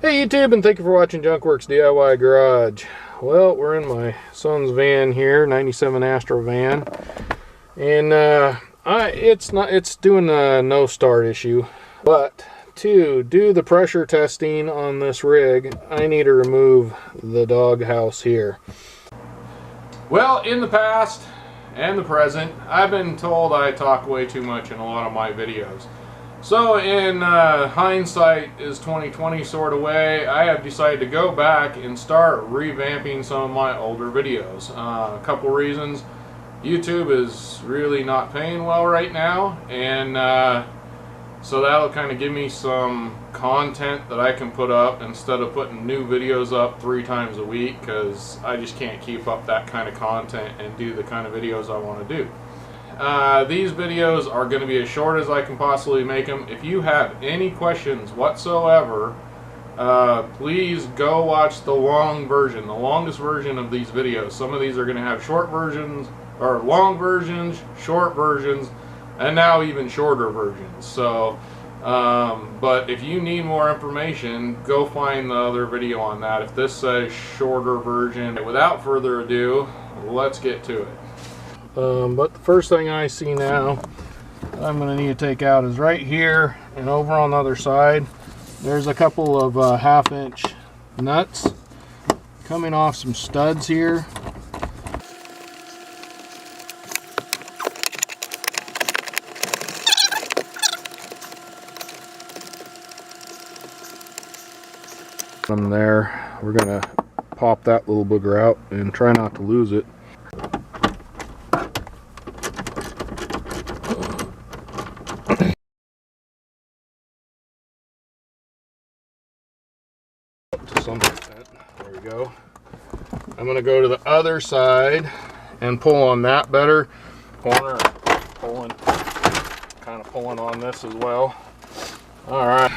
Hey YouTube, and thank you for watching Junkworks DIY Garage. Well, we're in my son's van here, 97 Astro van, and it's doing a no start issue. But to do the pressure testing on this rig, I need to remove the doghouse here. Well, in the past and the present, I've been told I talk way too much in a lot of my videos. So in hindsight is 2020 sort of way, I have decided to go back and start revamping some of my older videos. A couple reasons. YouTube is really not paying well right now, and so that'll kind of give me some content that I can put up instead of putting new videos up 3 times a week, because I just can't keep up that kind of content and do the kind of videos I want to do. These videos are going to be as short as I can possibly make them. If you have any questions whatsoever, please go watch the long version, the longest version of these videos. Some of these are going to have short versions, or long versions, short versions, and now even shorter versions. So, but if you need more information, go find the other video on that. If this says shorter version, without further ado, let's get to it. But the first thing I see now I'm going to need to take out is right here, and over on the other side there's a couple of 1/2-inch nuts coming off some studs here. From there, we're going to pop that little booger out and try not to lose it. To some extent. There we go. I'm going to go to the other side and pull on that better corner, kind of pulling on this as well. All right.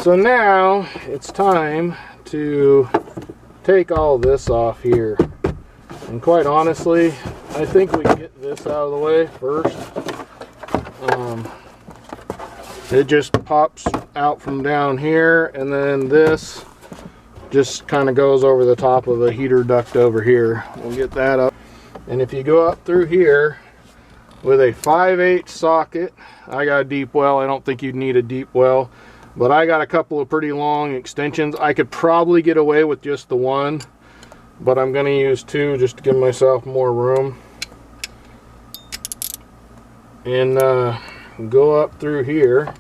So now it's time to take all this off here. And quite honestly, I think we can get this out of the way first. It just pops out from down here, and then this just kind of goes over the top of the heater duct over here. We'll get that up. And if you go up through here with a 5/8 socket, I got a deep well. I don't think you'd need a deep well, but I got a couple of pretty long extensions. I could probably get away with just the one, but I'm going to use 2 just to give myself more room. And go up through here,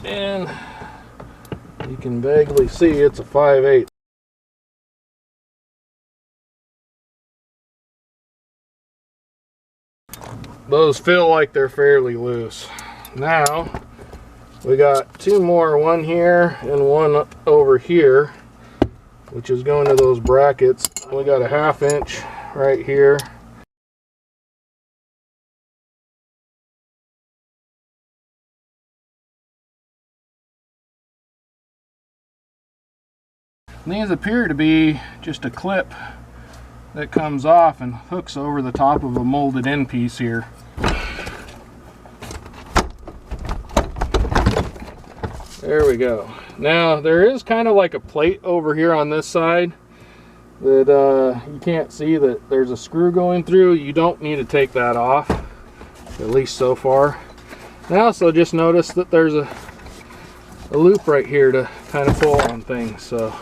and you can vaguely see it's a 5/8. Those feel like they're fairly loose. Now we got 2 more, one here and one over here, which is going to those brackets. We got a 1/2-inch right here. These appear to be just a clip that comes off and hooks over the top of a molded in piece here. There we go. Now there is kind of like a plate over here on this side that you can't see that there's a screw going through. You don't need to take that off, at least so far. I also just noticed that there's a loop right here to kind of pull on things. So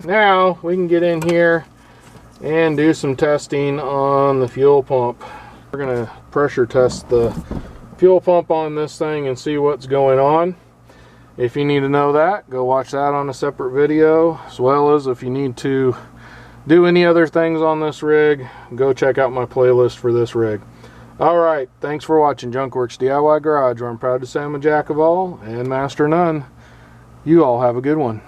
now we can get in here and do some testing on the fuel pump. We're going to pressure test the fuel pump on this thing and see what's going on. If you need to know that, go watch that on a separate video, as well as if you need to do any other things on this rig, go check out my playlist for this rig. Alright, thanks for watching Junkworks DIY Garage, where I'm proud to say I'm a jack of all and master none. You all have a good one.